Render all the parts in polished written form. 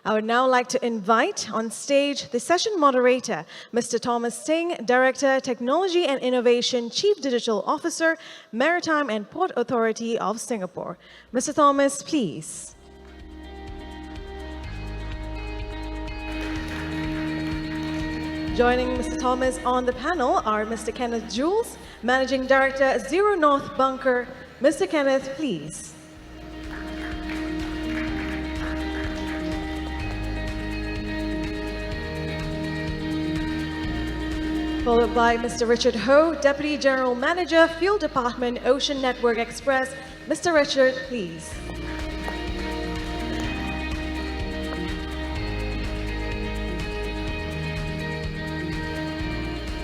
I would now like to invite on stage the session moderator, Mr. Thomas Singh, Director, Technology and Innovation, Chief Digital Officer, Maritime and Port Authority of Singapore. Mr. Thomas, please. Joining Mr. Thomas on the panel are Mr. Kenneth Jules, Managing Director, Zero North Bunker. Mr. Kenneth, please. Followed by Mr. Richard Ho, Deputy General Manager, Fuel Department, Ocean Network Express. Mr. Richard, please.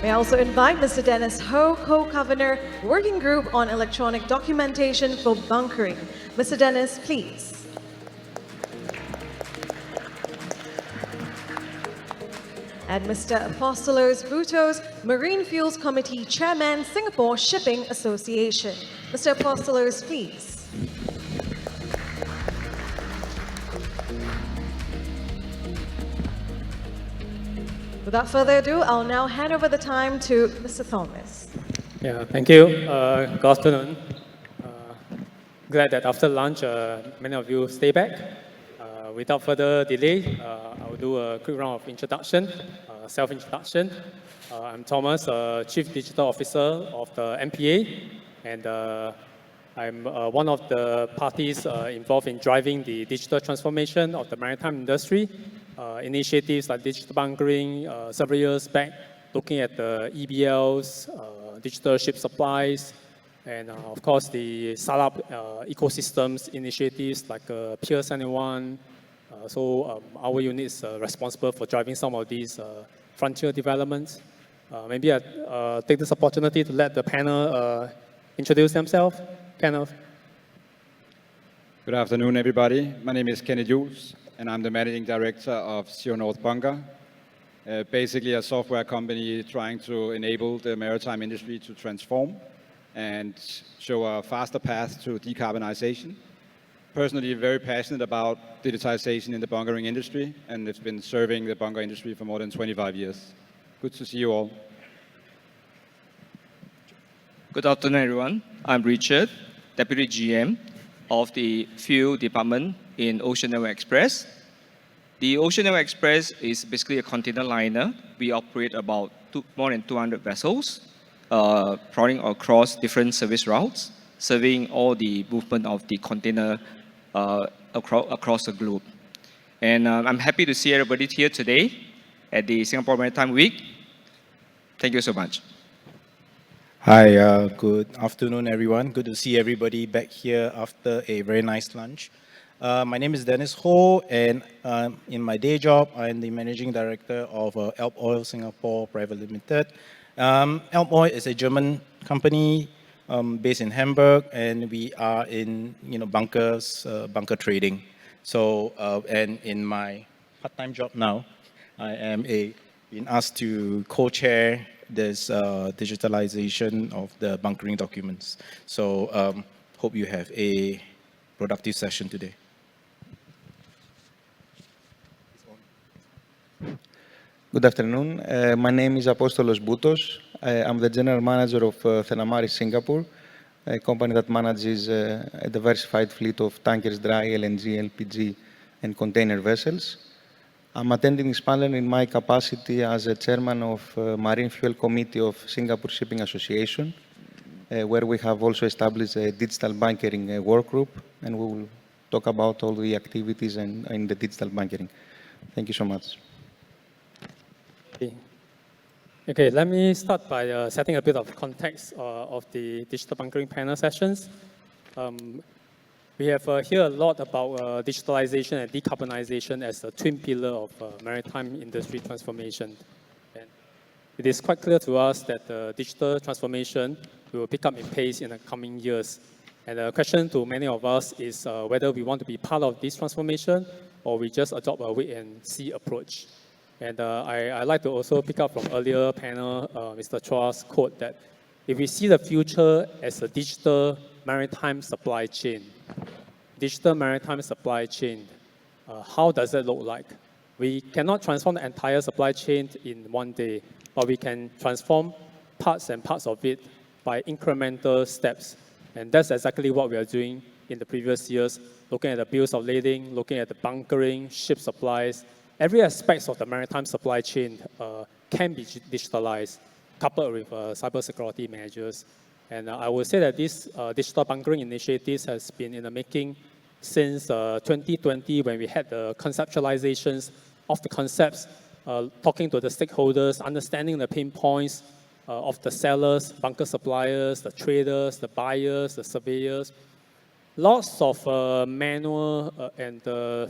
May I also invite Mr. Dennis Ho, Co-Governor, Working Group on Electronic Documentation for Bunkering. Mr. Dennis, please. And Mr. Apostolos Boutos, Marine Fuels Committee Chairman, Singapore Shipping Association. Mr. Apostolos, please. Without further ado, I'll now hand over the time to Mr. Thomas. Yeah, thank you. Good afternoon. Glad that after lunch, many of you stay back. Without further delay, I'll do a quick round of introduction, self-introduction. I'm Thomas, Chief Digital Officer of the MPA, and I'm one of the parties involved in driving the digital transformation of the maritime industry. Initiatives like digital bunkering several years back, looking at the EBLs, digital ship supplies, and of course the startup ecosystems initiatives like Pier 71. Our unit is responsible for driving some of these frontier developments. Maybe I take this opportunity to let the panel introduce themselves. Panel. Good afternoon, everybody. My name is Kenneth Jules, and I'm the Managing Director of Zero North Bunker. Basically a software company trying to enable the maritime industry to transform and show a faster path to decarbonization. Personally, very passionate about digitization in the bunkering industry, and it's been serving the bunker industry for more than 25 years. Good to see you all. Good afternoon, everyone. I'm Richard, Deputy GM of the Fuel Department in Ocean Network Express. The Ocean Network Express is basically a container liner. We operate about more than 200 vessels, providing across different service routes, serving all the movement of the container across the globe. And I'm happy to see everybody here today at the Singapore Maritime Week. Thank you so much. Hi, good afternoon, everyone. Good to see everybody back here after a very nice lunch. My name is Dennis Ho, and in my day job, I'm the Managing Director of Elb Oil Singapore Private Limited. Elb Oil is a German company based in Hamburg, and we are in bunkers, bunker trading. So, and in my part-time job now, I am been asked to co-chair this digitalization of the bunkering documents. So hope you have a productive session today. Good afternoon. My name is Apostolos Boutos. I'm the General Manager of Thenamari Singapore, a company that manages a diversified fleet of tankers, dry, LNG, LPG, and container vessels. I'm attending this panel in my capacity as a chairman of Marine Fuel Committee of Singapore Shipping Association, where we have also established a digital bunkering work group, and we will talk about all the activities in the digital bunkering. Thank you so much. Okay, let me start by setting a bit of context of the digital bunkering panel sessions. We have here a lot about digitalization and decarbonization as a twin pillar of maritime industry transformation. And it is quite clear to us that the digital transformation will pick up in pace in the coming years. And the question to many of us is whether we want to be part of this transformation or we just adopt a wait-and-see approach. And I like to also pick up from earlier panel, Mr. Chua's quote that if we see the future as a digital maritime supply chain, how does it look like? We cannot transform the entire supply chain in one day, but we can transform parts and parts of it by incremental steps. And that's exactly what we are doing in the previous years, looking at the bills of lading, looking at the bunkering, ship supplies. Every aspect of the maritime supply chain can be digitalized, coupled with cybersecurity measures. And I would say that this digital bunkering initiatives has been in the making since 2020, when we had the conceptualizations of the concepts, talking to the stakeholders, understanding the pain points of the sellers, bunker suppliers, the traders, the buyers, the surveyors. Lots of manual and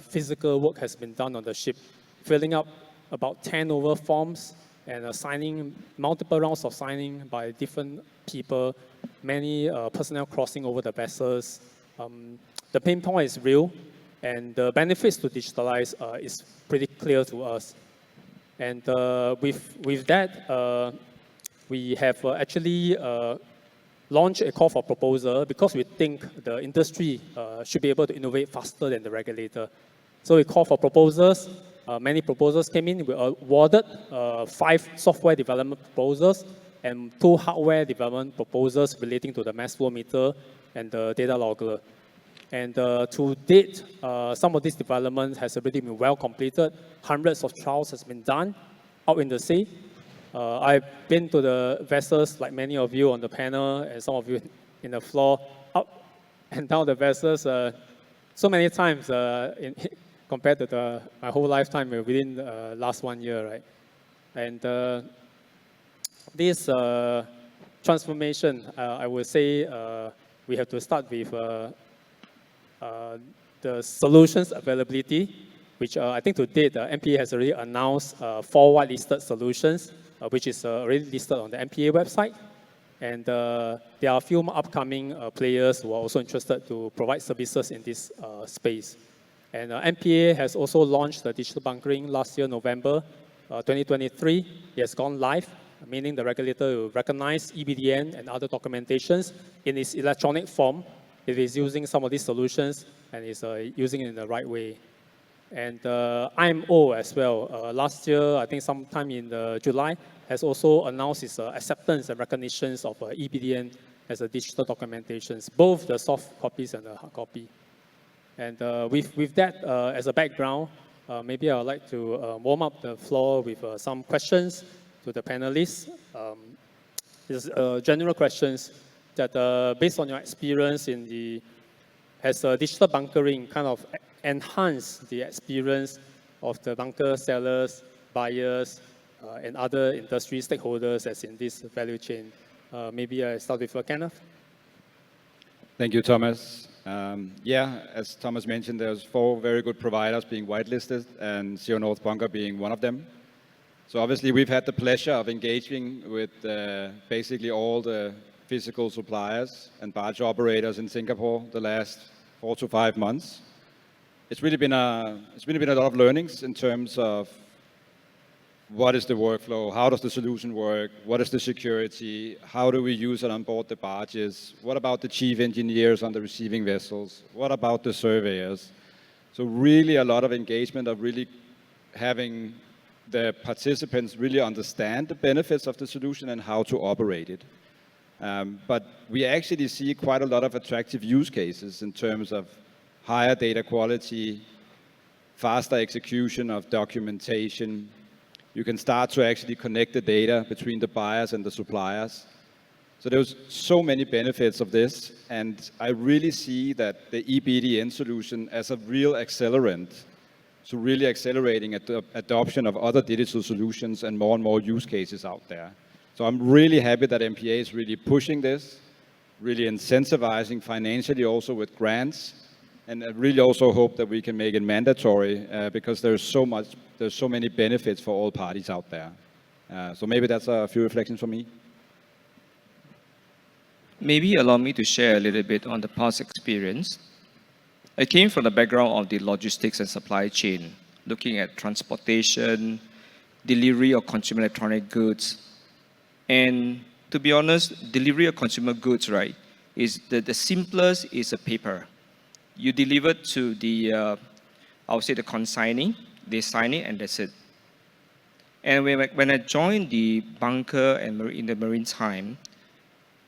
physical work has been done on the ship, filling up about 10 over forms and signing multiple rounds of signing by different people, many personnel crossing over the vessels. The pain point is real, and the benefits to digitalize is pretty clear to us. And with that, we have actually launched a call for proposal because we think the industry should be able to innovate faster than the regulator. So we call for proposals. Many proposals came in. We awarded 5 software development proposals and 2 hardware development proposals relating to the mass flow meter and the data logger. And to date, some of this development has already been well completed. Hundreds of trials has been done out in the sea. I've been to the vessels, like many of you on the panel and some of you in the floor, up and down the vessels so many times compared to my whole lifetime within the last 1 year, right? And this transformation, I would say we have to start with the solutions availability, which I think to date, MPA has already announced 4 whitelisted solutions, which is already listed on the MPA website. And there are a few more upcoming players who are also interested to provide services in this space. And MPA has also launched the digital bunkering last year, November 2023. It has gone live, meaning the regulator will recognize EBDN and other documentations in its electronic form. It is using some of these solutions and is using it in the right way. And IMO as well, last year, I think sometime in July, has also announced its acceptance and recognitions of EBDN as a digital documentations, both the soft copies and the hard copy. And with that as a background, maybe I would like to warm up the floor with some questions to the panelists. It's general questions that based on your experience in has digital bunkering kind of enhanced the experience of the bunker sellers, buyers, and other industry stakeholders as in this value chain? Maybe I start with Kenneth. Thank you, Thomas. Yeah, as Thomas mentioned, there's 4 very good providers being whitelisted, and CO North Bunker being one of them. So obviously, we've had the pleasure of engaging with basically all the physical suppliers and barge operators in Singapore the last 4 to 5 months. It's really been a lot of learnings in terms of what is the workflow, how does the solution work, what is the security, how do we use it on board the barges, what about the chief engineers on the receiving vessels, what about the surveyors. So really a lot of engagement of really having the participants really understand the benefits of the solution and how to operate it. But we actually see quite a lot of attractive use cases in terms of higher data quality, faster execution of documentation. You can start to actually connect the data between the buyers and the suppliers. So there's so many benefits of this, and I really see that the EBDN solution as a real accelerant to really accelerating adoption of other digital solutions and more use cases out there. So I'm really happy that MPA is really pushing this, really incentivizing financially also with grants, and I really also hope that we can make it mandatory because there's so many benefits for all parties out there. So maybe that's a few reflections from me. Maybe allow me to share a little bit on the past experience. I came from the background of the logistics and supply chain, looking at transportation, delivery of consumer electronic goods. And to be honest, delivery of consumer goods, right, is the simplest is a paper. You deliver to the I would say the consignee, they sign it and that's it. And when I joined the bunker and in the maritime,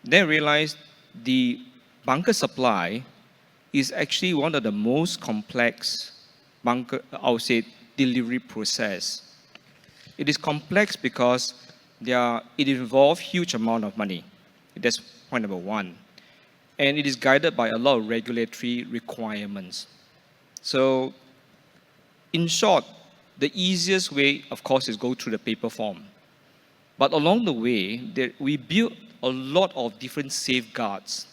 then I realized the bunker supply is actually one of the most complex bunker, I would say, delivery process. It is complex because it involves huge amount of money. That's point number one. And it is guided by a lot of regulatory requirements. So, in short, the easiest way, of course, is go through the paper form. But along the way, we built a lot of different safeguards.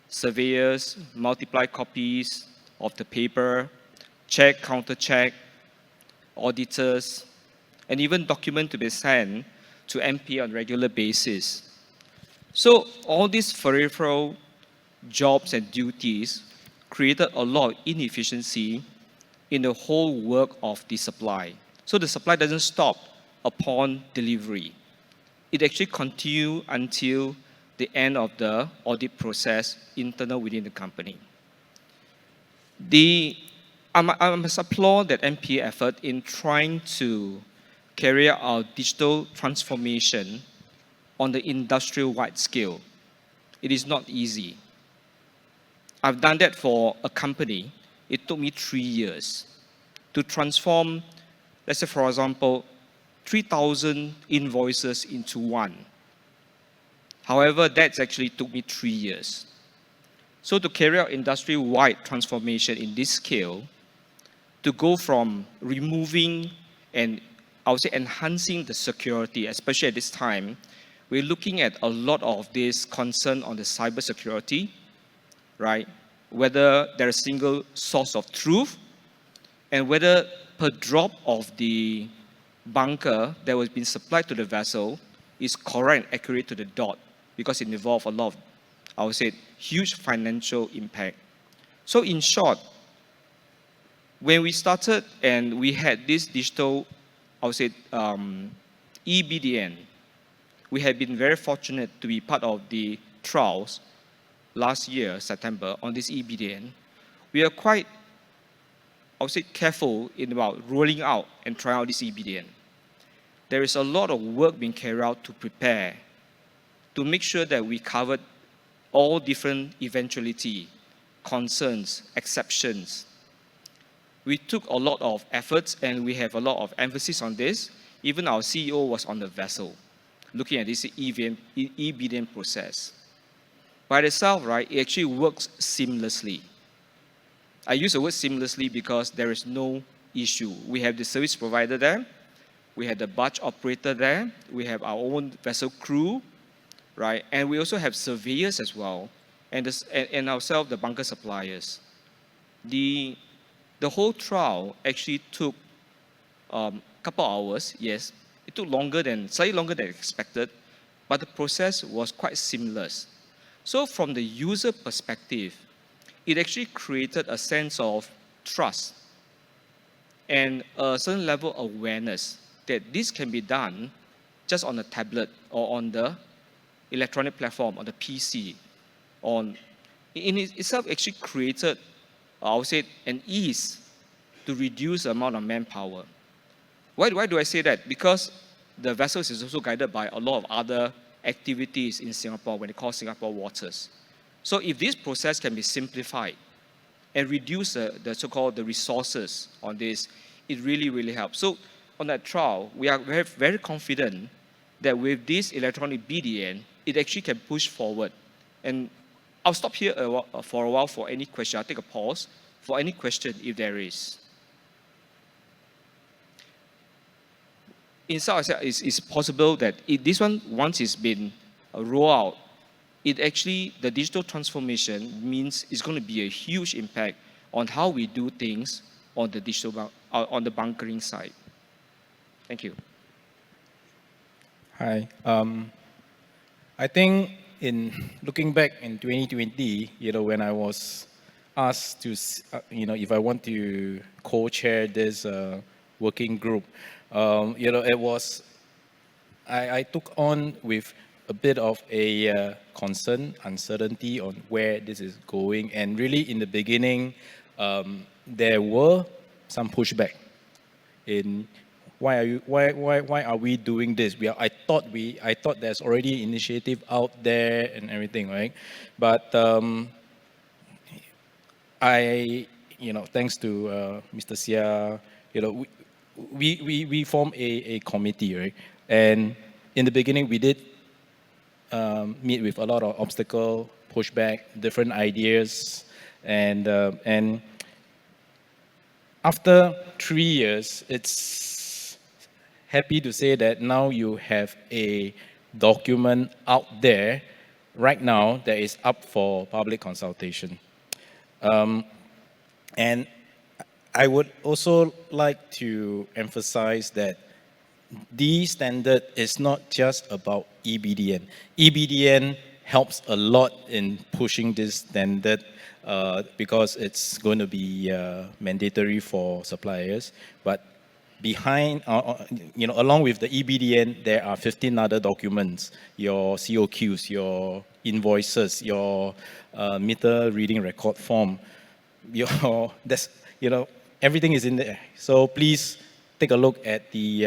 Surveyors, multiply copies of the paper, check, counter-check, auditors, and even document to be sent to MP on a regular basis. So all these peripheral jobs and duties created a lot of inefficiency in the whole work of the supply. So the supply doesn't stop upon delivery. It actually continues until the end of the audit process internal within the company. I must applaud that MP effort in trying to carry out our digital transformation on the industrial-wide scale. It is not easy. I've done that for a company. It took me 3 years to transform, let's say, for example, 3,000 invoices into one. However, that actually took me 3 years. So to carry out industry-wide transformation in this scale, to go from removing and I would say enhancing the security, especially at this time, we're looking at a lot of this concern on the cybersecurity, right? Whether there's a single source of truth, and whether per drop of the bunker that was being supplied to the vessel is correct and accurate to the dot, because it involves a lot of, I would say, huge financial impact. So in short, when we started and we had this digital, I would say, EBDN, we have been very fortunate to be part of the trials last year, September, on this EBDN. We are quite, I would say, careful in about rolling out and trying out this EBDN. There is a lot of work being carried out to prepare, to make sure that we covered all different eventuality, concerns, exceptions. We took a lot of efforts and we have a lot of emphasis on this. Even our CEO was on the vessel, looking at this EBDN process. By itself, right, it actually works seamlessly. I use the word seamlessly because there is no issue. We have the service provider there, we have the barge operator there, we have our own vessel crew, right, and we also have surveyors as well, and ourselves, the bunker suppliers. The whole trial actually took a couple hours, yes. It took slightly longer than expected, but the process was quite seamless. So from the user perspective, it actually created a sense of trust and a certain level of awareness that this can be done just on a tablet or on the electronic platform, on the PC. In itself actually created, I would say, an ease to reduce the amount of manpower. Why do I say that? Because the vessels is also guided by a lot of other activities in Singapore when they call Singapore waters. So if this process can be simplified and reduce the so-called the resources on this, it really, really helps. So on that trial, we are very, very confident that with this electronic BDN, it actually can push forward. And I'll stop here for a while for any question. I'll take a pause for any question if there is. In South Asia, it's possible that this one, once it's been rolled out, the digital transformation means it's going to be a huge impact on how we do things on the on the bunkering side. Thank you. Hi. I think in looking back in 2020, when I was asked to, if I want to co-chair this working group, it was, I took on with a bit of a concern, uncertainty on where this is going. And really in the beginning, there were some pushback in why are we doing this? I thought there's already initiative out there and everything, right? But thanks to Mr. Sia, we formed a committee, right? And in the beginning, we did meet with a lot of obstacle, pushback, different ideas, and after 3 years, it's happy to say that now you have a document out there right now that is up for public consultation. And I would also like to emphasize that the standard is not just about EBDN. EBDN helps a lot in pushing this standard because it's going to be mandatory for suppliers. But behind, along with the EBDN, there are 15 other documents: your COQs, your invoices, your meter reading record form. Everything is in there. So please take a look at the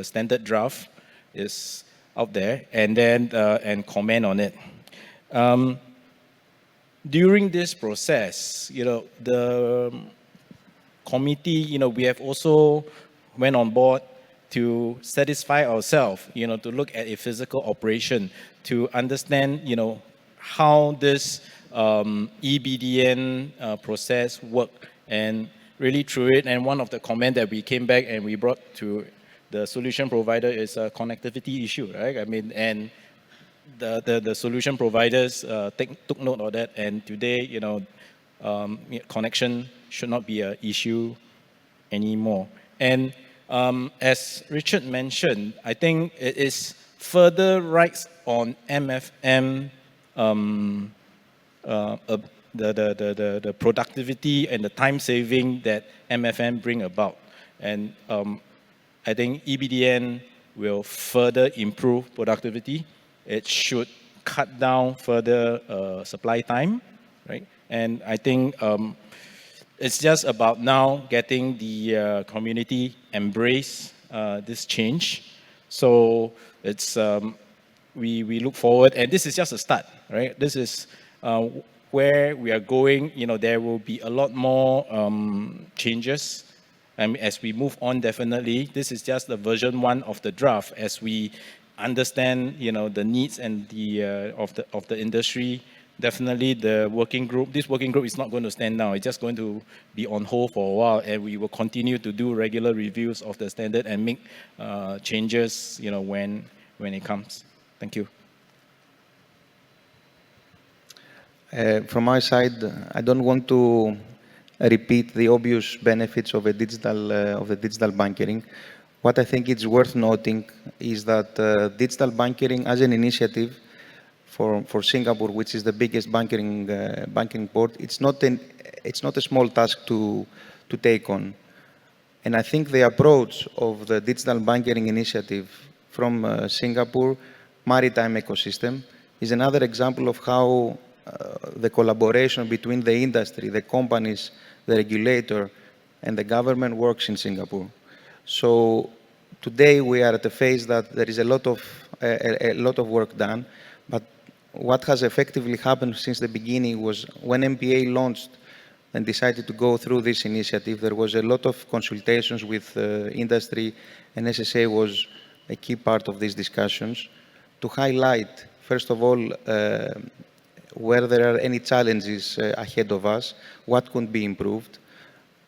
standard draft is out there, and then and comment on it. During this process, the committee, we have also went on board to satisfy ourselves, to look at a physical operation, to understand, how this EBDN process work, and really through it. And one of the comments that we came back and we brought to the solution provider is a connectivity issue, right? I mean, and the solution providers took note of that, and today, connection should not be an issue anymore. And as Richard mentioned, I think it is further rights on MFM, the productivity and the time saving that MFM bring about. And I think EBDN will further improve productivity. It should cut down further supply time, right? And I think it's just about now getting the community embrace this change. So it's we look forward, and this is just a start, right? This is where we are going. There will be a lot more changes. As we move on, definitely, this is just the version 1 of the draft. As we understand, the needs and the of the industry, definitely this working group is not going to stand now. It's just going to be on hold for a while, and we will continue to do regular reviews of the standard and make changes, when it comes. Thank you. From my side, I don't want to repeat the obvious benefits of the digital banking. What I think is worth noting is that digital banking as an initiative for Singapore, which is the biggest banking port, it's not a small task to take on. And I think the approach of the digital banking initiative from Singapore maritime ecosystem is another example of how the collaboration between the industry, the companies, the regulator, and the government works in Singapore. So today we are at a phase that there is a lot of work done, but what has effectively happened since the beginning was when MPA launched and decided to go through this initiative, there was a lot of consultations with industry, and SSA was a key part of these discussions to highlight, first of all, where there are any challenges ahead of us, what could be improved.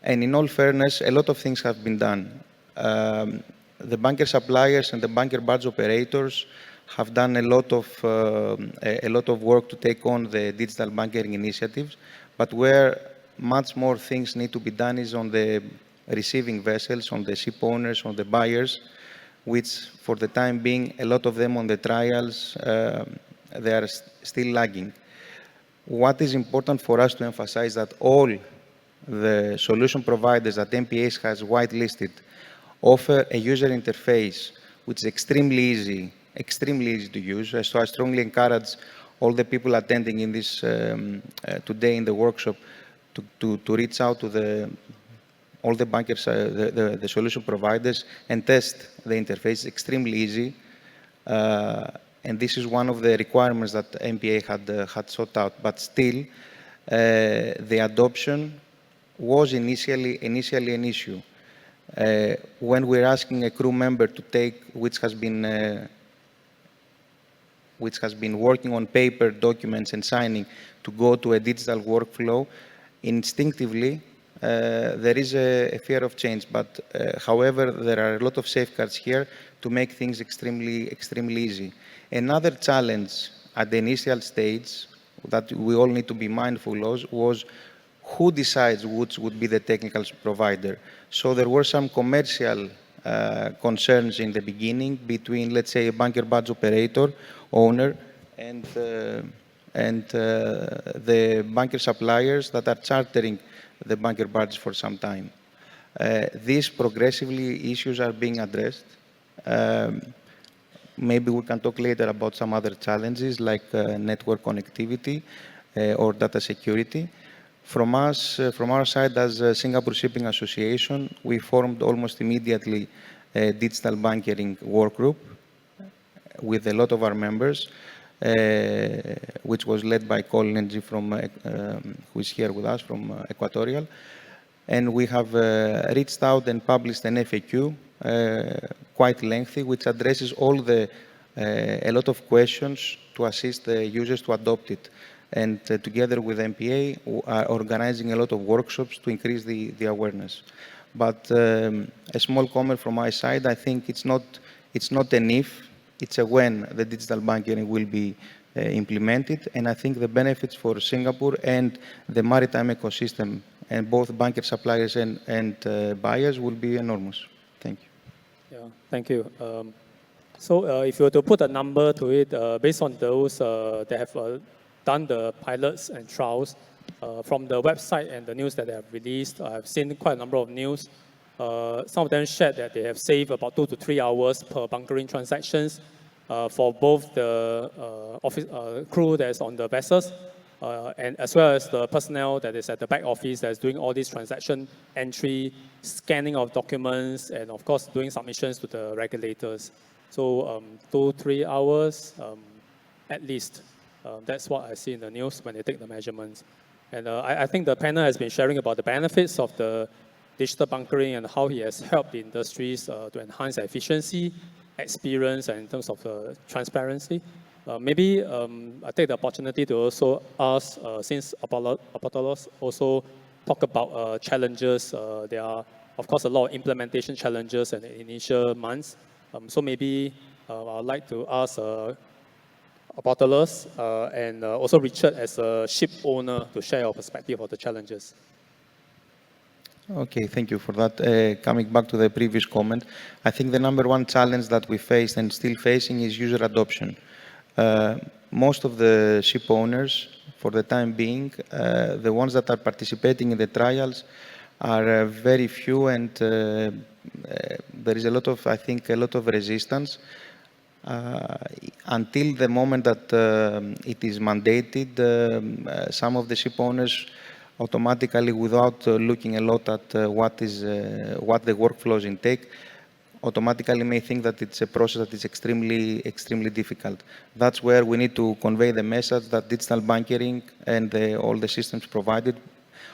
And in all fairness, a lot of things have been done. The banker suppliers and the banker badge operators have done a lot of work to take on the digital banking initiatives, but where much more things need to be done is on the receiving vessels, on the ship owners, on the buyers, which for the time being, a lot of them on the trials, they are still lagging. What is important for us to emphasize that all the solution providers that MPAs has whitelisted offer a user interface which is extremely easy to use. So I strongly encourage all the people attending in this today in the workshop to reach out to all the bankers, the solution providers, and test the interface. It's extremely easy. And this is one of the requirements that MPA had sought out. But still, the adoption was initially an issue. When we're asking a crew member to take, which has been working on paper documents and signing, to go to a digital workflow, instinctively, there is a fear of change. But however, there are a lot of safeguards here to make things extremely easy. Another challenge at the initial stage that we all need to be mindful of was who decides which would be the technical provider. So there were some commercial concerns in the beginning between, let's say, a bunker badge operator, owner, and the bunker suppliers that are chartering the bunker badge for some time. These progressively issues are being addressed. Maybe we can talk later about some other challenges like network connectivity or data security. From our side, as a Singapore Shipping Association, we formed almost immediately a digital bunkering work group with a lot of our members, which was led by Colin Ng who is here with us from Equatorial. And we have reached out and published an FAQ, quite lengthy, which addresses a lot of questions to assist the users to adopt it. And together with MPA, we are organizing a lot of workshops to increase the awareness. But a small comment from my side, I think it's not an if, it's a when the digital banking will be implemented. And I think the benefits for Singapore and the maritime ecosystem and both bunker suppliers and buyers will be enormous. Thank you. Yeah, thank you. So if you were to put a number to it, based on those that have done the pilots and trials, from the website and the news that they have released, I've seen quite a number of news. Some of them shared that they have saved about 2 to 3 hours per bunkering transactions for both the crew that's on the vessels and as well as the personnel that is at the back office that's doing all these transaction entry, scanning of documents, and of course doing submissions to the regulators. So 2-3 hours at least. That's what I see in the news when they take the measurements. And I think the panel has been sharing about the benefits of the digital bunkering and how it has helped the industries to enhance efficiency, experience, and in terms of transparency. Maybe I take the opportunity to also ask, since Apollos also talk about challenges, there are, of course, a lot of implementation challenges in the initial months. So maybe I'd like to ask Apollos and also Richard as a ship owner to share your perspective of the challenges. Okay, thank you for that. Coming back to the previous comment, I think the number one challenge that we faced and still facing is user adoption. Most of the ship owners, for the time being, the ones that are participating in the trials are very few, and there is a lot of, I think, a lot of resistance. Until the moment that it is mandated, some of the ship owners automatically, without looking a lot at what the workflows intake, automatically may think that it's a process that is extremely difficult. That's where we need to convey the message that digital bunkering and all the systems provided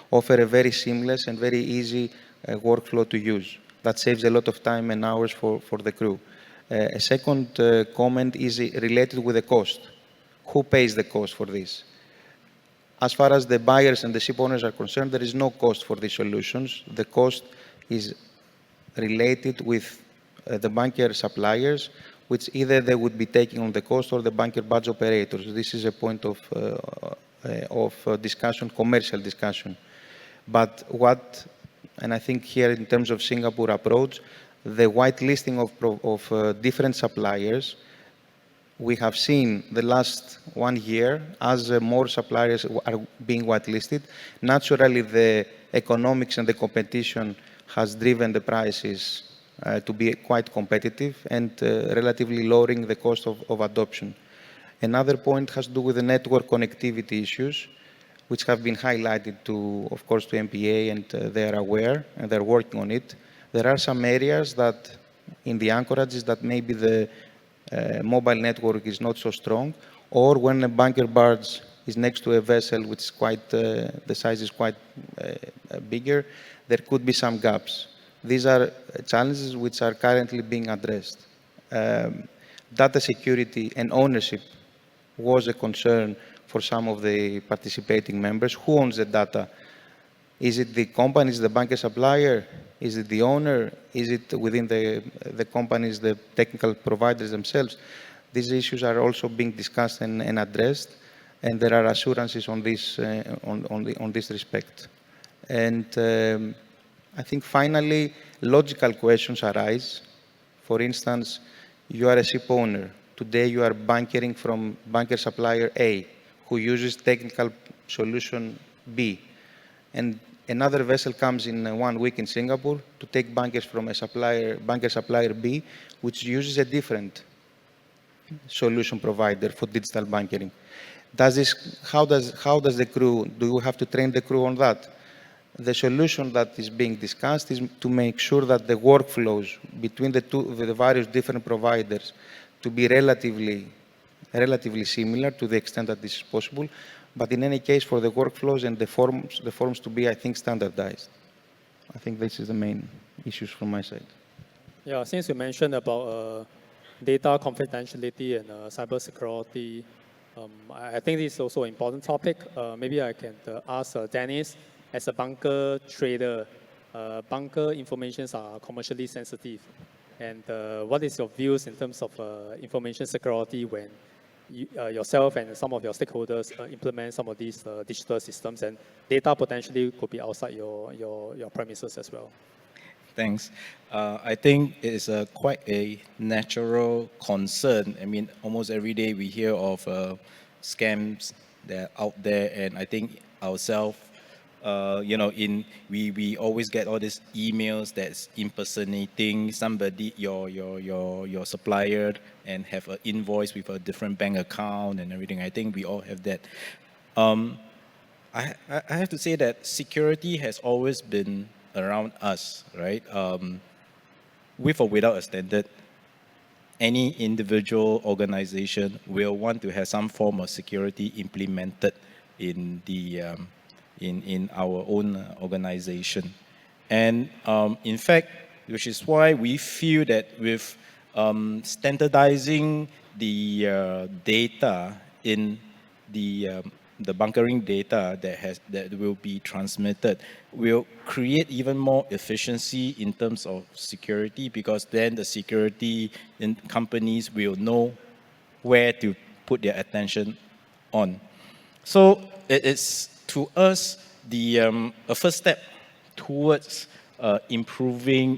offer a very seamless and very easy workflow to use. That saves a lot of time and hours for the crew. A second comment is related with the cost. Who pays the cost for this? As far as the buyers and the ship owners are concerned, there is no cost for these solutions. The cost is related with the bunker suppliers, which either they would be taking on the cost or the bunker badge operators. This is a point of discussion, commercial discussion. But and I think here in terms of Singapore approach, the whitelisting of different suppliers, we have seen the last 1 year as more suppliers are being whitelisted. Naturally, the economics and the competition has driven the prices to be quite competitive and relatively lowering the cost of adoption. Another point has to do with the network connectivity issues. which have been highlighted to, of course, to MPA, and they are aware and they're working on it. There are some areas that in the anchorages that maybe the mobile network is not so strong, or when a bunker barge is next to a vessel which is quite, the size is quite bigger, there could be some gaps. These are challenges which are currently being addressed. Data security and ownership was a concern for some of the participating members. Who owns the data? Is it the companies, the bunker supplier? Is it the owner? Is it within the companies, the technical providers themselves? These issues are also being discussed and addressed, and there are assurances on this, on this respect. And I think finally, logical questions arise. For instance, you are a ship owner. Today you are bunkering from bunker supplier A, who uses technical solution B. And another vessel comes in 1 week in Singapore to take bunkers from a supplier, bunker supplier B, which uses a different solution provider for digital bunkering. How does the crew, do you have to train the crew on that? The solution that is being discussed is to make sure that the workflows between the various different providers to be relatively similar to the extent that this is possible, but in any case for the workflows and the forms to be, I think, standardized. I think this is the main issues from my side. Yeah, since you mentioned about data confidentiality and cybersecurity, I think this is also an important topic. Maybe I can ask Dennis, as a bunker trader, bunker informations are commercially sensitive. And what is your views in terms of information security when you, yourself and some of your stakeholders implement some of these digital systems, and data potentially could be outside your premises as well? Thanks. I think it is quite a natural concern. I mean, almost every day we hear of scams that are out there, and I think ourselves, you know, we always get all these emails that's impersonating somebody, your supplier, and have an invoice with a different bank account and everything. I think we all have that. I have to say that security has always been around us, right? With or without a standard, any individual organization will want to have some form of security implemented in the in our own organization. And in fact, which is why we feel that with standardizing the data in the bunkering data that will be transmitted will create even more efficiency in terms of security, because then the security companies will know where to put their attention on. So it is, to us, a first step towards improving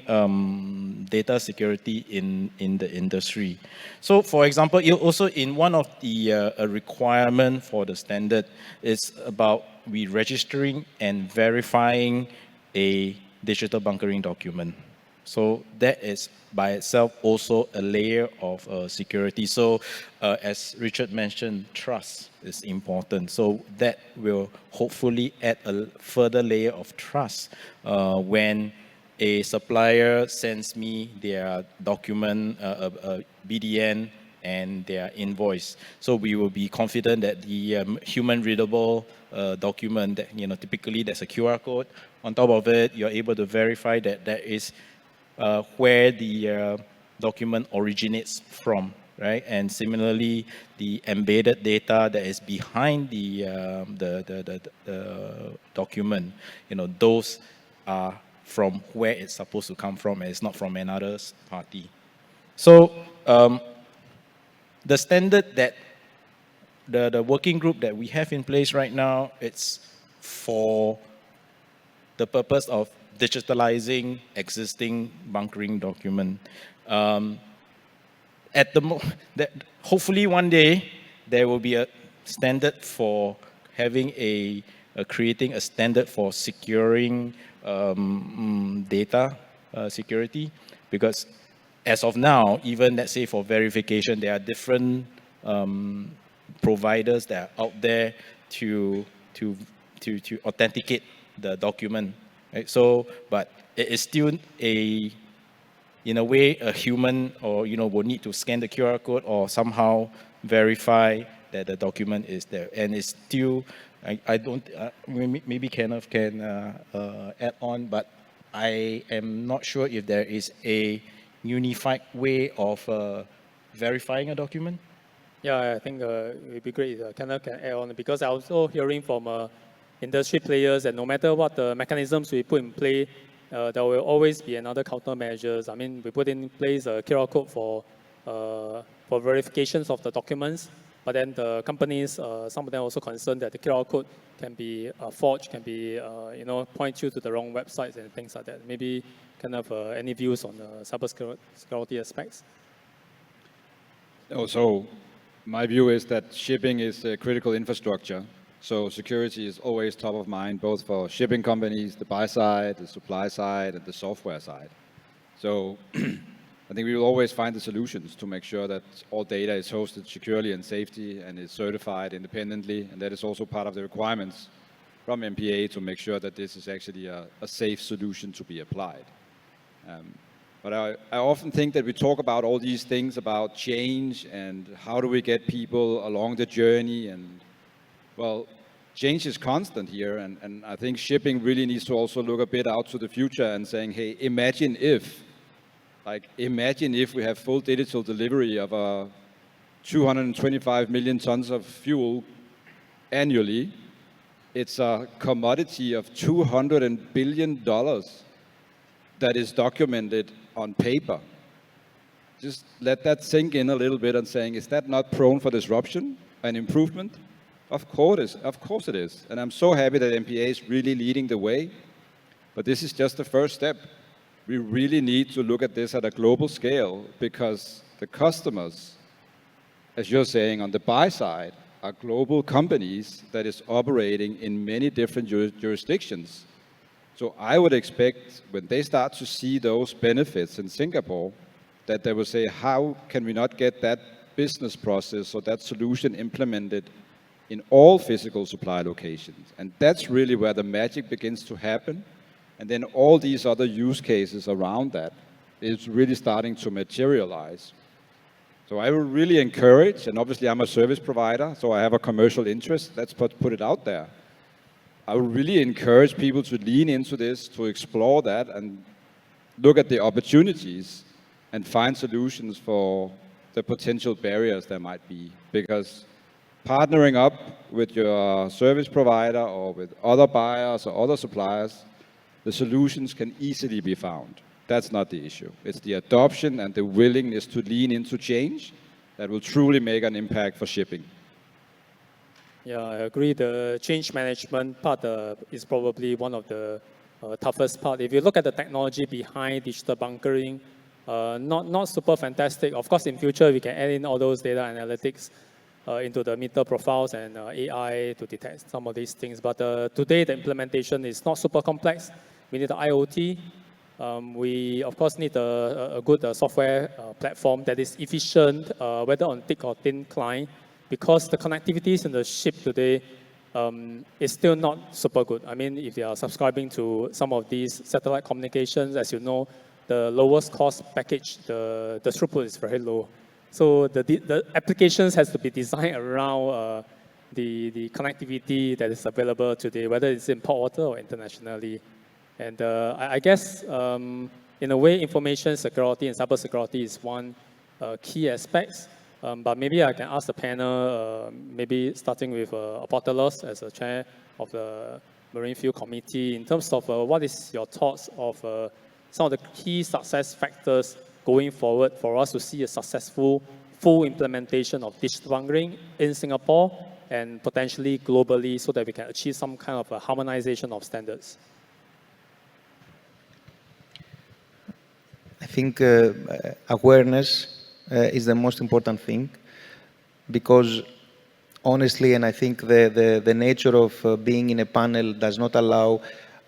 data security in the industry. So, for example, also in one of the requirement for the standard is about registering and verifying a digital bunkering document. So that is by itself also a layer of security. So as Richard mentioned, trust is important. So that will hopefully add a further layer of trust when a supplier sends me their document, BDN, and their invoice. So we will be confident that the human readable document, that, you know, typically there's a QR code. On top of it, you're able to verify that that is where the document originates from, right? And similarly, the embedded data that is behind the document, you know, those are from where it's supposed to come from, and it's not from another party. So the standard that the working group that we have in place right now, it's for the purpose of digitalizing existing bunkering document. Hopefully one day there will be a standard for having creating a standard for securing data security, because as of now, even let's say for verification, there are different providers that are out there to to authenticate the document. Right? So, but it is still in a way, a human or will need to scan the QR code or somehow verify that the document is there. And it's still, I don't, maybe Kenneth can add on, but I am not sure if there is a unified way of verifying a document. Yeah, I think it would be great if Kenneth can add on, because I'm also hearing from industry players that no matter what the mechanisms we put in play, there will always be another countermeasures. I mean, we put in place a QR code for verifications of the documents, but then the companies, some of them also concerned that the QR code can be forged, can be, point you to the wrong websites and things like that. Maybe kind of any views on the cybersecurity aspects? So my view is that shipping is a critical infrastructure. So security is always top of mind, both for shipping companies, the buy side, the supply side, and the software side. So I think we will always find the solutions to make sure that all data is hosted securely and safely and is certified independently. And that is also part of the requirements from MPA to make sure that this is actually a safe solution to be applied. But I often think that we talk about all these things about change and how do we get people along the journey, and well, change is constant here, and I think shipping really needs to also look a bit out to the future and saying, hey, imagine if we have full digital delivery of 225 million tons of fuel annually. It's a commodity of $200 billion that is documented on paper. Just let that sink in a little bit and saying, is that not prone for disruption and improvement? Of course it is. And I'm so happy that MPA is really leading the way. But this is just the first step. We really need to look at this at a global scale, because the customers, as you're saying, on the buy side, are global companies that is operating in many different jurisdictions. So I would expect when they start to see those benefits in Singapore, that they will say, how can we not get that business process or that solution implemented in all physical supply locations? And that's really where the magic begins to happen. And then all these other use cases around that is really starting to materialize. So I will really encourage, and obviously I'm a service provider, so I have a commercial interest. Let's put it out there. I would really encourage people to lean into this, to explore that, and look at the opportunities and find solutions for the potential barriers there might be. Because partnering up with your service provider or with other buyers or other suppliers, the solutions can easily be found. That's not the issue. It's the adoption and the willingness to lean into change that will truly make an impact for shipping. Yeah, I agree. The change management part is probably one of the toughest part. If you look at the technology behind digital bunkering, not super fantastic. Of course, in future, we can add in all those data analytics into the meter profiles and AI to detect some of these things. But today, the implementation is not super complex. We need the IoT. We, of course, need a good software platform that is efficient, whether on thick or thin client, because the connectivities in the ship today is still not super good. I mean, if you are subscribing to some of these satellite communications, as you know, the lowest cost package, the throughput is very low. So the applications has to be designed around the connectivity that is available today, whether it's in port water or internationally. And I guess, in a way, information security and cybersecurity is one key aspect. But maybe I can ask the panel, maybe starting with Apostolos as a chair of the Marine Fuel Committee, in terms of what is your thoughts of some of the key success factors going forward for us to see a successful full implementation of digital bunkering in Singapore and potentially globally, so that we can achieve some kind of a harmonization of standards? I think awareness is the most important thing, because honestly, and I think the nature of being in a panel does not allow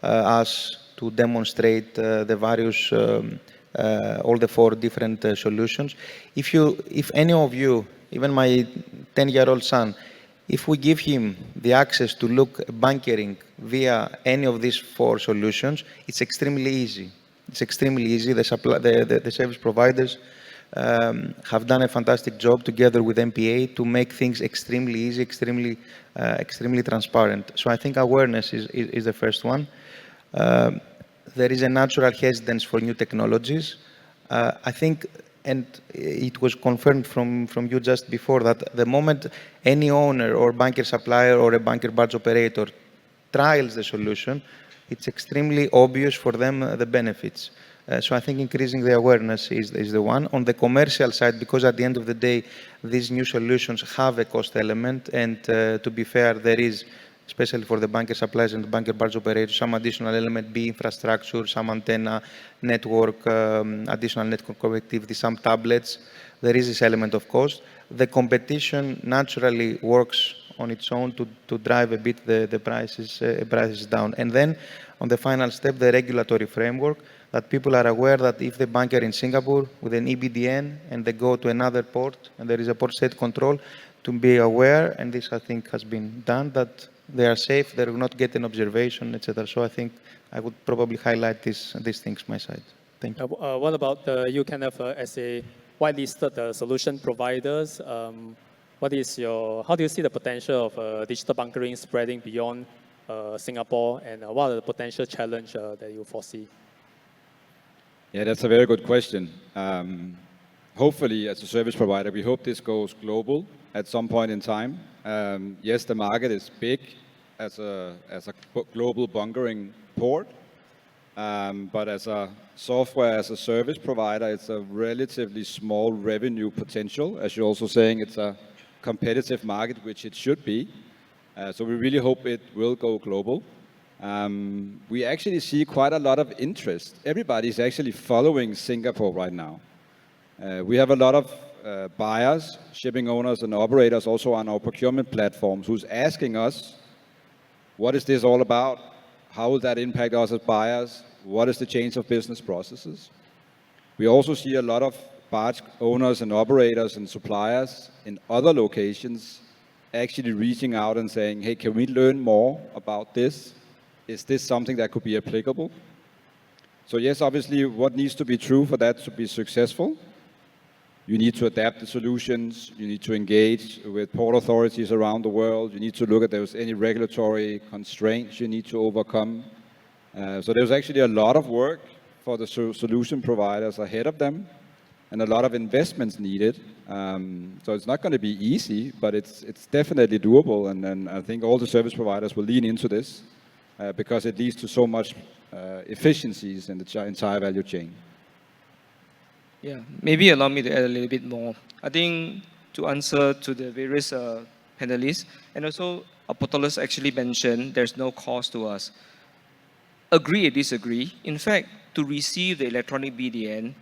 us to demonstrate the various, all the 4 different solutions. If any of you, even my 10-year-old son, If we give him the access to look bunkering via any of these four solutions, it's extremely easy. It's extremely easy. The service providers have done a fantastic job together with MPA to make things extremely easy, extremely transparent. So I think awareness is the first one. There is a natural hesitance for new technologies. I think, and it was confirmed from you just before, that the moment any owner or bunker supplier or a bunker barge operator trials the solution, it's extremely obvious for them the benefits. So I think increasing the awareness is the one. On the commercial side, because at the end of the day, these new solutions have a cost element, and to be fair, there is, especially for the bunker suppliers and the bunker barge operators, some additional element, be infrastructure, some antenna, network, additional network connectivity, some tablets. There is this element of cost. The competition naturally works on its own to drive a bit the prices down. And then on the final step, the regulatory framework, that people are aware that if they bunker in Singapore with an EBDN and they go to another port and there is a port state control, to be aware, and this I think has been done, that they are safe, they will not get an observation, etc. So I think I would probably highlight these things my side. Thank you. What about you kind of as a whitelisted solution providers? How do you see the potential of digital bunkering spreading beyond Singapore, and what are the potential challenges that you foresee? Yeah, that's a very good question. Hopefully, as a service provider, we hope this goes global at some point in time. Yes, the market is big as a global bunkering port, but as a software as a service provider, it's a relatively small revenue potential. As you're also saying, it's a competitive market, which it should be. So we really hope it will go global. We actually see quite a lot of interest. Everybody's actually following Singapore right now. We have a lot of buyers, shipping owners and operators also on our procurement platforms who's asking us, what is this all about? How will that impact us as buyers? What is the change of business processes? We also see a lot of barge owners and operators and suppliers in other locations actually reaching out and saying, hey, can we learn more about this? Is this something that could be applicable? So yes, obviously, what needs to be true for that to be successful? You need to adapt the solutions. You need to engage with port authorities around the world. You need to look at there's any regulatory constraints you need to overcome. So there's actually a lot of work for the solution providers ahead of them, and a lot of investments needed. So it's not going to be easy, but it's definitely doable. And I think all the service providers will lean into this because it leads to so much efficiencies in the entire value chain. Yeah, maybe allow me to add a little bit more. I think to answer to the various panelists, and also Apostolos actually mentioned there's no cost to us. Agree or disagree, in fact, to receive the electronic BDN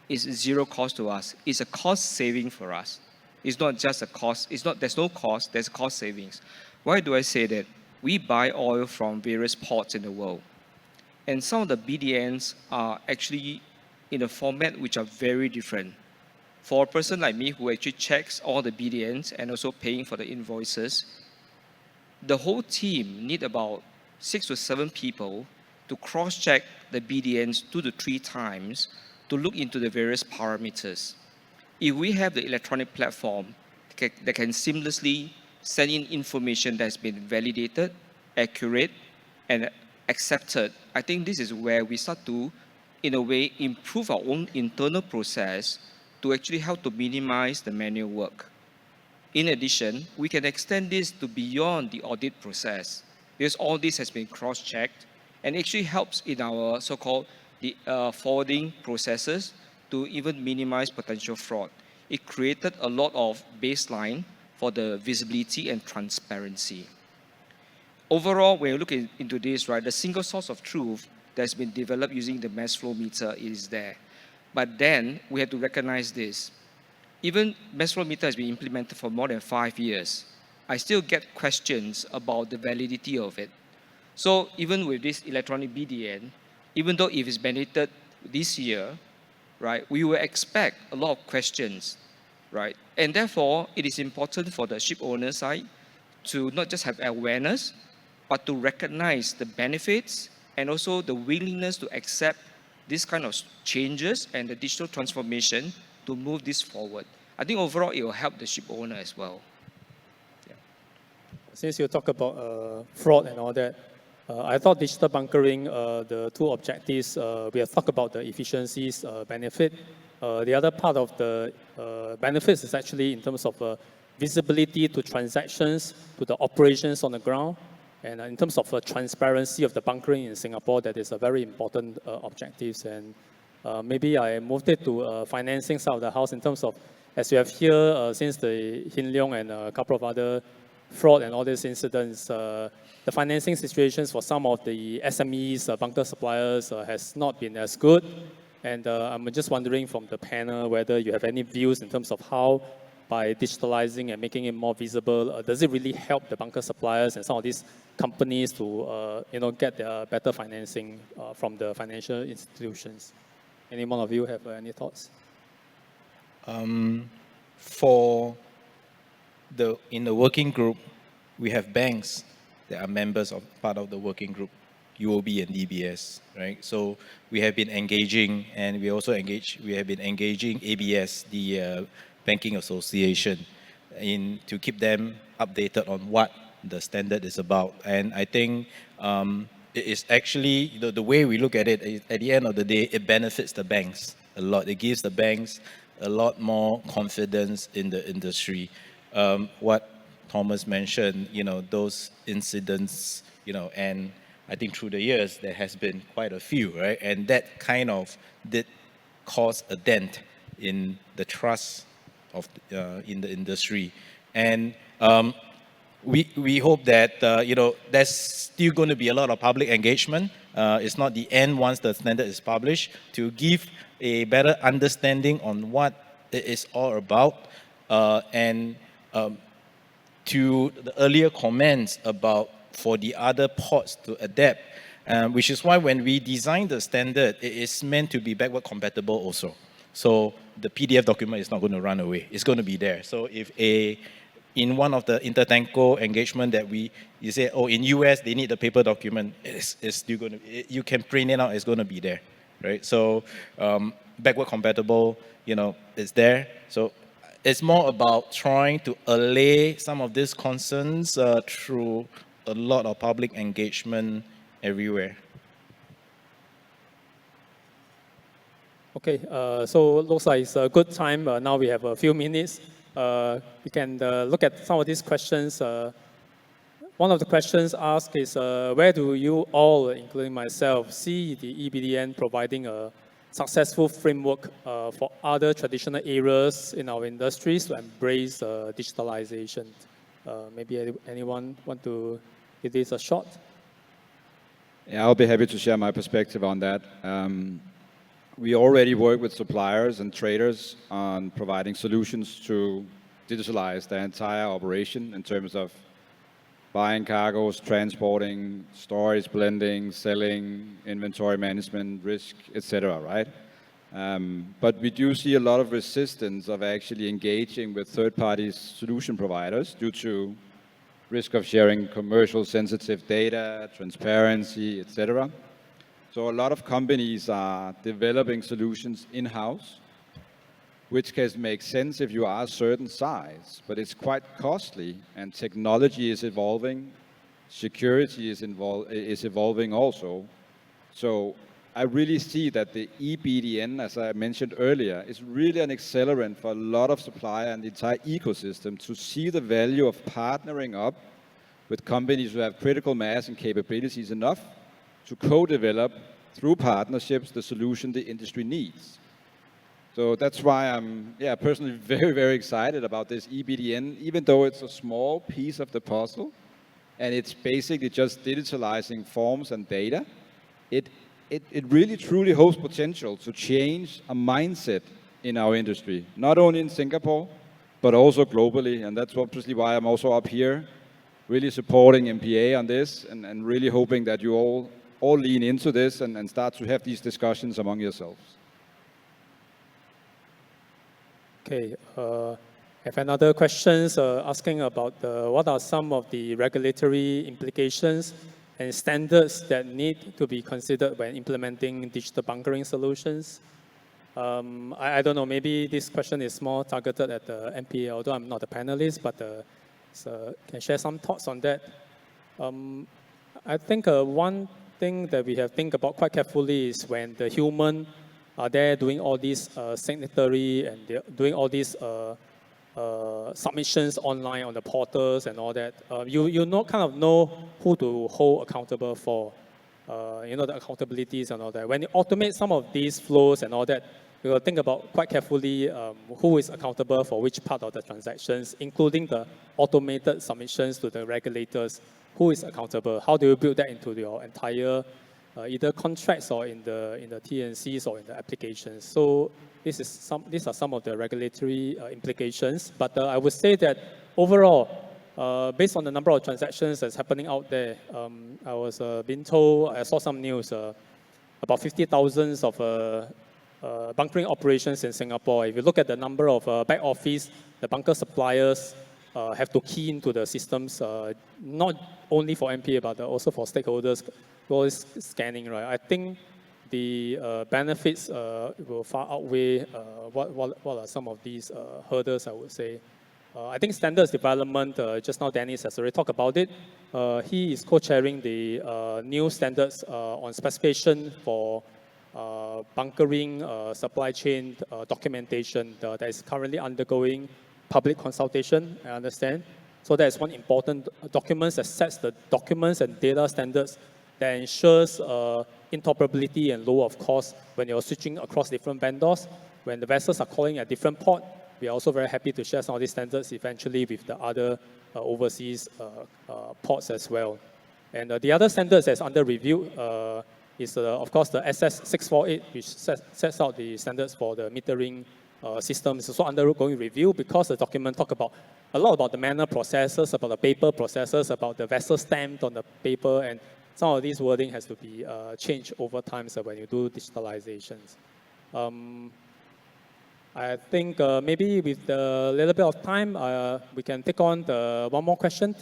is zero cost to us. It's a cost saving for us. It's not just a cost. There's no cost, there's cost savings. Why do I say that? We buy oil from various ports in the world. And some of the BDNs are actually in a format which are very different. For a person like me who actually checks all the BDNs and also paying for the invoices, the whole team need about 6 to 7 people to cross-check the BDNs 2 to 3 times to look into the various parameters. If we have the electronic platform that can seamlessly send in information that's been validated, accurate, and accepted, I think this is where we start to, in a way, improve our own internal process to actually help to minimize the manual work. In addition, we can extend this to beyond the audit process, because all this has been cross-checked and actually helps in our so-called forwarding processes to even minimize potential fraud. It created a lot of baseline for the visibility and transparency. Overall, when you look into this, right, the single source of truth that's been developed using the mass flow meter is there. But then we have to recognize this. Even mass flow meter has been implemented for more than 5 years. I still get questions about the validity of it. So even with this electronic BDN, even though if it's mandated this year, right, we will expect a lot of questions, right? And therefore, it is important for the ship owner side to not just have awareness, but to recognize the benefits and also the willingness to accept this kind of changes and the digital transformation to move this forward. I think overall it will help the ship owner as well. Since you talk about fraud and all that, I thought digital bunkering, the two objectives, we have talked about the efficiencies benefit. The other part of the benefits is actually in terms of visibility to transactions, to the operations on the ground, and in terms of transparency of the bunkering in Singapore, that is a very important objectives. And maybe I moved it to financing side of the house in terms of, as you have here, since the Hin Leong and a couple of other fraud and all these incidents, the financing situations for some of the SMEs, bunker suppliers, has not been as good. And I'm just wondering from the panel whether you have any views in terms of how, by digitalizing and making it more visible, does it really help the bunker suppliers and some of these companies to get their better financing from the financial institutions? Any one of you have any thoughts? In the working group, we have banks that are members of part of the working group, UOB and DBS, right? So we have been engaging, and we have been engaging ABS, the Banking Association, to keep them updated on what the standard is about. And I think it is actually, the way we look at it, at the end of the day, it benefits the banks a lot. It gives the banks a lot more confidence in the industry. What Thomas mentioned, those incidents, and I think through the years, there has been quite a few, right? And that kind of did cause a dent in the trust of in the industry. And we hope that, there's still going to be a lot of public engagement. It's not the end once the standard is published, to give a better understanding on what it is all about. And to the earlier comments about for the other ports to adapt, which is why when we designed the standard, it is meant to be backward compatible also. So the PDF document is not going to run away. It's going to be there. So if in one of the intertanko engagement that you say, oh, in US, they need the paper document, it's still going to, you can print it out, it's going to be there, right? So backward compatible, is there. So it's more about trying to allay some of these concerns through a lot of public engagement everywhere. Okay, so looks like it's a good time. Now we have a few minutes. We can look at some of these questions. One of the questions asked is, where do you all, including myself, see the EBDN providing a successful framework for other traditional areas in our industries to embrace digitalization? Maybe anyone want to give this a shot? Yeah, I'll be happy to share my perspective on that. We already work with suppliers and traders on providing solutions to digitalize the entire operation in terms of buying cargoes, transporting, storage, blending, selling, inventory management, risk, etc., right? But we do see a lot of resistance of actually engaging with third-party solution providers due to risk of sharing commercial sensitive data, transparency, etc. So a lot of companies are developing solutions in-house, which can make sense if you are a certain size, but it's quite costly, and technology is evolving, security is evolving also. So I really see that the EBDN, as I mentioned earlier, is really an accelerant for a lot of supplier and the entire ecosystem to see the value of partnering up with companies who have critical mass and capabilities enough to co-develop through partnerships the solution the industry needs. So that's why I'm personally very, very excited about this EBDN, even though it's a small piece of the puzzle, and it's basically just digitalizing forms and data. It really truly holds potential to change a mindset in our industry, not only in Singapore, but also globally. And that's obviously why I'm also up here, really supporting MPA on this, and really hoping that you all lean into this and start to have these discussions among yourselves. Okay, have another question asking about what are some of the regulatory implications and standards that need to be considered when implementing digital bunkering solutions. I don't know, maybe this question is more targeted at the MPA, although I'm not a panelist, but can share some thoughts on that. I think one thing that we have to think about quite carefully is when the human are there doing all these signatory and doing all these submissions online on the portals and all that. You kind of know who to hold accountable for. The accountabilities and all that. When you automate some of these flows and all that, you will think about quite carefully who is accountable for which part of the transactions, including the automated submissions to the regulators. Who is accountable? How do you build that into your entire either contracts or in the TNCs or in the applications? So these are some of the regulatory implications. But I would say that overall, based on the number of transactions that's happening out there, I was being told, I saw some news about 50,000 of bunkering operations in Singapore. If you look at the number of back office, the bunker suppliers have to key into the systems, not only for MPA, but also for stakeholders, always scanning, right? I think the benefits will far outweigh what are some of these hurdles, I would say. I think standards development, just now Dennis has already talked about it. He is co-chairing the new standards on specification for bunkering supply chain documentation that is currently undergoing public consultation, I understand. So that is one important document that sets the documents and data standards that ensures interoperability and lower of cost when you're switching across different vendors. When the vessels are calling at different port, we are also very happy to share some of these standards eventually with the other overseas ports as well. And the other standards that's under review is, of course, the SS648, which sets out the standards for the metering system. Is also undergoing review because the document talk about a lot about the manual processes, about the paper processes, about the vessel stamped on the paper, and some of these wording has to be changed over time so when you do digitalizations. I think maybe with a little bit of time, we can take on one more question.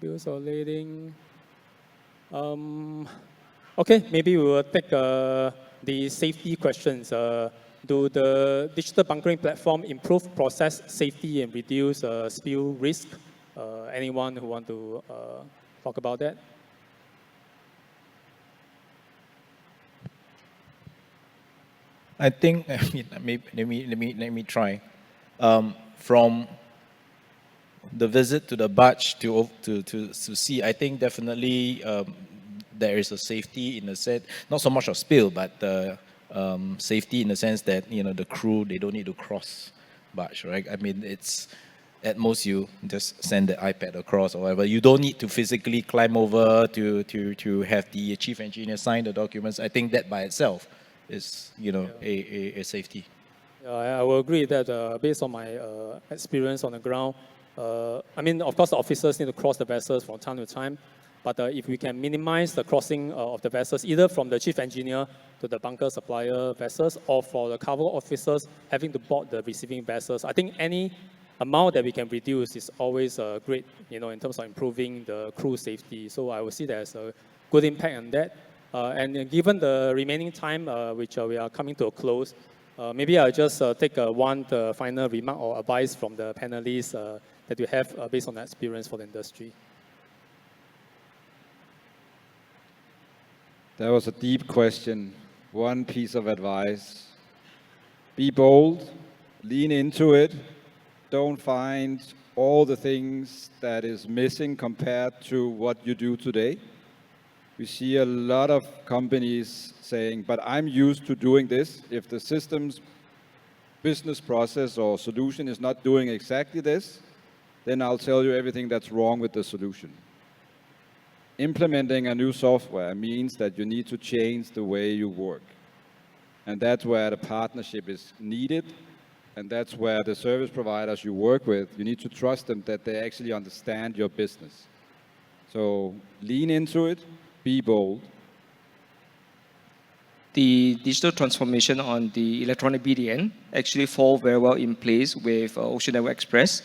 Bills or leading. Okay, maybe we will take the safety questions. Do the digital bunkering platform improve process safety and reduce spill risk? Anyone who want to talk about that? I think, let me try. From the visit to the barge to see, I think definitely there is a safety in the sense, not so much of spill, but safety in the sense that, the crew, they don't need to cross barge, right? I mean, it's, at most you just send the iPad across or whatever. You don't need to physically climb over to have the chief engineer sign the documents. I think that by itself is, a safety. I will agree that based on my experience on the ground, I mean, of course, the officers need to cross the vessels from time to time. But if we can minimize the crossing of the vessels, either from the chief engineer to the bunker supplier vessels, or for the cargo officers having to board the receiving vessels, I think any amount that we can reduce is always great, in terms of improving the crew safety. So I would see there's a good impact on that. And given the remaining time, which we are coming to a close, maybe I'll just take one final remark or advice from the panelists that you have based on the experience for the industry. That was a deep question. One piece of advice: be bold, lean into it. Don't find all the things that is missing compared to what you do today. We see a lot of companies saying, but I'm used to doing this. If the system's business process or solution is not doing exactly this, then I'll tell you everything that's wrong with the solution. Implementing a new software means that you need to change the way you work. And that's where the partnership is needed. And that's where the service providers you work with, you need to trust them that they actually understand your business. So lean into it, be bold. the digital transformation on the electronic BDN actually fall very well in place with Ocean Network Express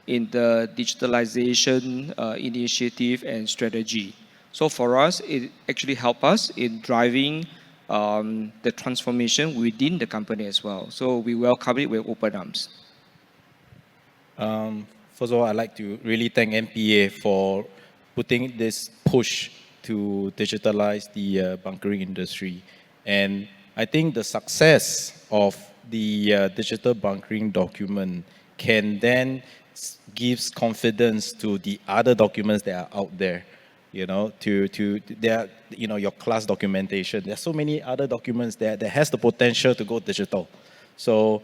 in the digitalization initiative and strategy. So for us, it actually helped us in driving the transformation within the company as well. So we welcome it with open arms. First of all, I'd like to really thank MPA for putting this push to digitalize the bunkering industry. And I think the success of the digital bunkering document can then gives confidence to the other documents that are out there, you know, your class documentation. There are so many other documents that has the potential to go digital. So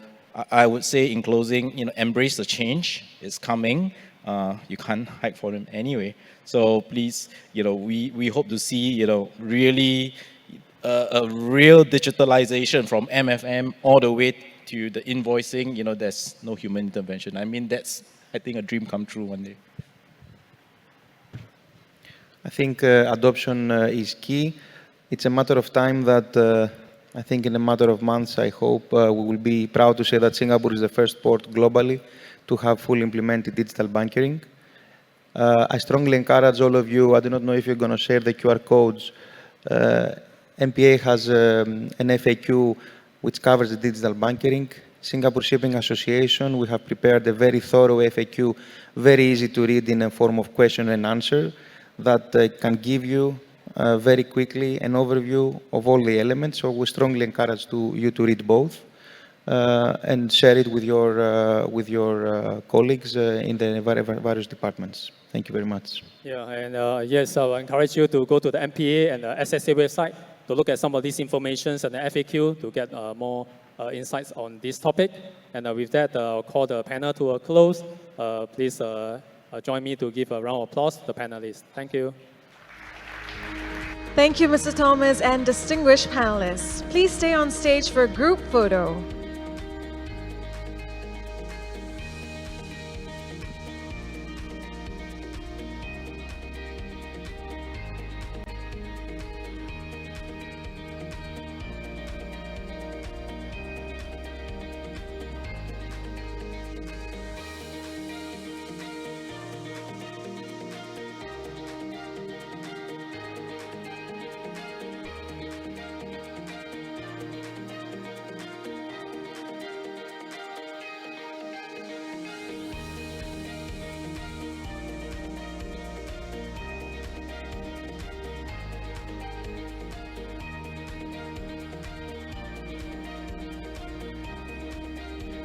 I would say in closing, embrace the change. It's coming. You can't hide from it anyway. So please, we hope to see, really a real digitalization from MFM all the way to the invoicing. There's no human intervention. I mean, that's, I think, a dream come true one day. I think adoption is key. It's a matter of time that I think in a matter of months, I hope we will be proud to say that Singapore is the first port globally to have fully implemented digital bunkering. I strongly encourage all of you, I do not know if you're going to share the QR codes. MPA has an FAQ which covers the digital bunkering. Singapore Shipping Association, we have prepared a very thorough FAQ, very easy to read in a form of question and answer that can give you very quickly an overview of all the elements. So we strongly encourage you to read both and share it with your colleagues in the various departments. Thank you very much. Yeah, and yes, I will encourage you to go to the MPA and the SSA website to look at some of these informations and the FAQ to get more insights on this topic. And with that, I'll call the panel to a close. Please join me to give a round of applause to the panelists. Thank you. Thank you, Mr. Thomas, and distinguished panelists. Please stay on stage for a group photo.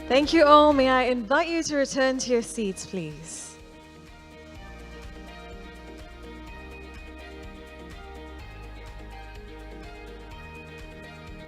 Thank you all. May I invite you to return to your seats, please.